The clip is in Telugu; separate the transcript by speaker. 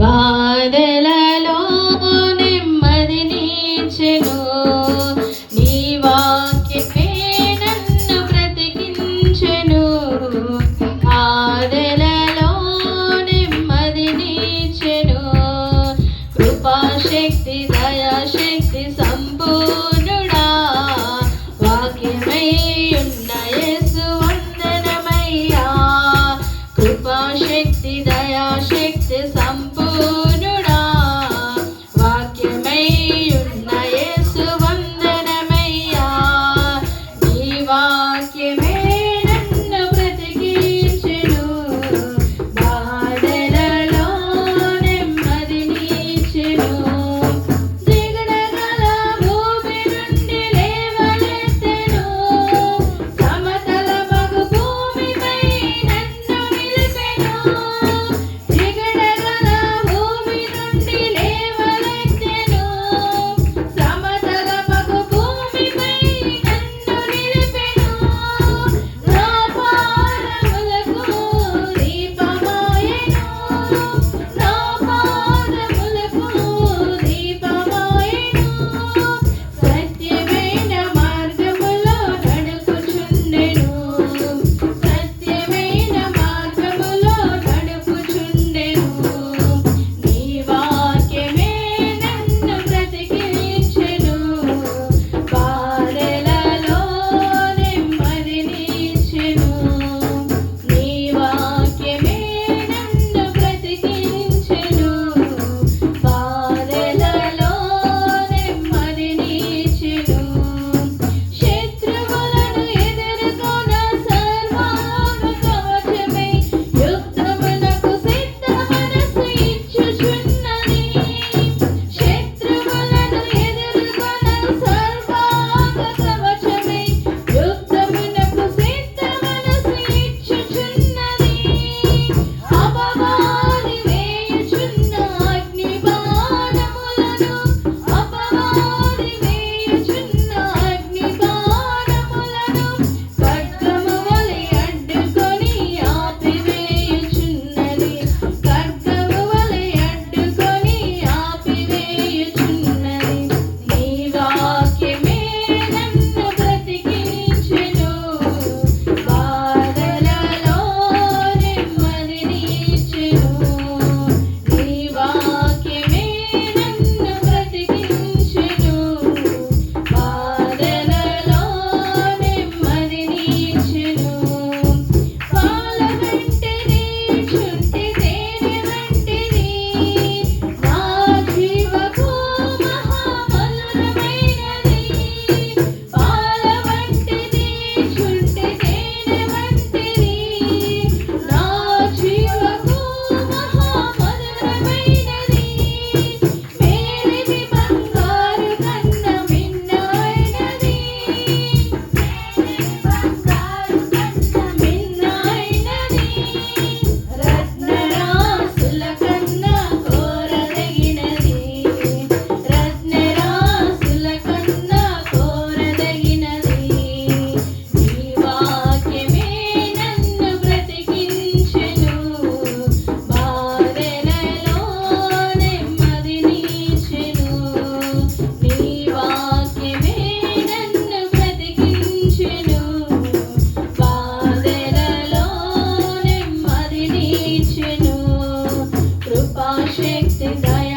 Speaker 1: బాధలలో నెమ్మదినిచ్చెను. నీ వాక్యమే నన్ను బ్రతికించెను. బాధలలో నెమ్మదినిచ్చెను. కృపాశక్తి దయాశక్తి సంపూర్ణుడా, వాక్యమై ఉన్న యేసు వందనమయ్యా. కృపాశక్తి దయాశక్తి సంపూర్ణుడా, వాక్యమై ఉన్న యేసు వందనమయ్యా. నీ వాక్యమే నన్ను బ్రతికించెను. బాధలలో నెమ్మదినిచ్చెను. దిగడగల భూమి నుండి లేవనెత్తెను. సమతల మగు భూమిపై నన్ను నిలిపెను. దిగడగల భూమి నుండి లేవనెత్తెను. సమతల మగు భూమిపై నన్ను నిలిపెను. నా పాదములకు దీపమాయెను. నా పాదములకు దీపమాయెను. సత్యమైన మార్గములో నడుపుచుండెను. సత్యమైన మార్గములో నడుపుచుండెను. నీ వాక్యమే నన్ను బ్రతికించెను. బాధలలో నెమ్మదినిచ్చెను. నీ వాక్యమే నన్ను బ్రతికించెను. బాధలలో నెమ్మదినిచ్చెను. శత్రువులను ఎదుర్కొన సర్వాంగ కవచమై యుద్ధమునకు సిద్ధ మనసు ఇచ్చుచున్నది. శత్రువులను ఎదుర్కొన సర్వాంగ కవచమై యుద్ధమునకు సిద్ధ మనసు ఇచ్చుచున్నది. అపవాది వేయుచున్న అగ్ని బాణములను, అపవాది వేయుచున్న అగ్ని బాణములను ఖడ్గము వలె అడ్డుకొని ఆపివేయుచున్నది. ఖడ్గము వలె అడ్డుకొని ఆపివేయుచున్నది. నీ వాక్యమే నన్ను బ్రతికించెను. బాధలలో నెమ్మదినిచ్చెను. నీ వాక్యమే నన్ను బ్రతికించెను. బాధలలో నెమ్మదినిచ్చెను. పాల వంటిది చుంటి తేనె వంటిది నా జీవకు మహామధురమైనది. పాల వంటిది చుంటి తేనె వంటిది నా జీవకు మహామధురమైనది. మేలిమి బంగారు కన్న మిన్నైనది. మేలిమి బంగారు కన్న మిన్నైనది. రత్నరాసుల కన్న కోరదగినది. రత్నరాసుల కన్న కోరదగినది. నీ వాక్యమే నన్ను బ్రతికించెను. బాధలలో నెమ్మదినిచ్చెను. నీ వాక్యమే నన్ను బ్రతికించెను. బాధలలో నెమ్మదినిచ్చెను. కృపాశక్తి దయ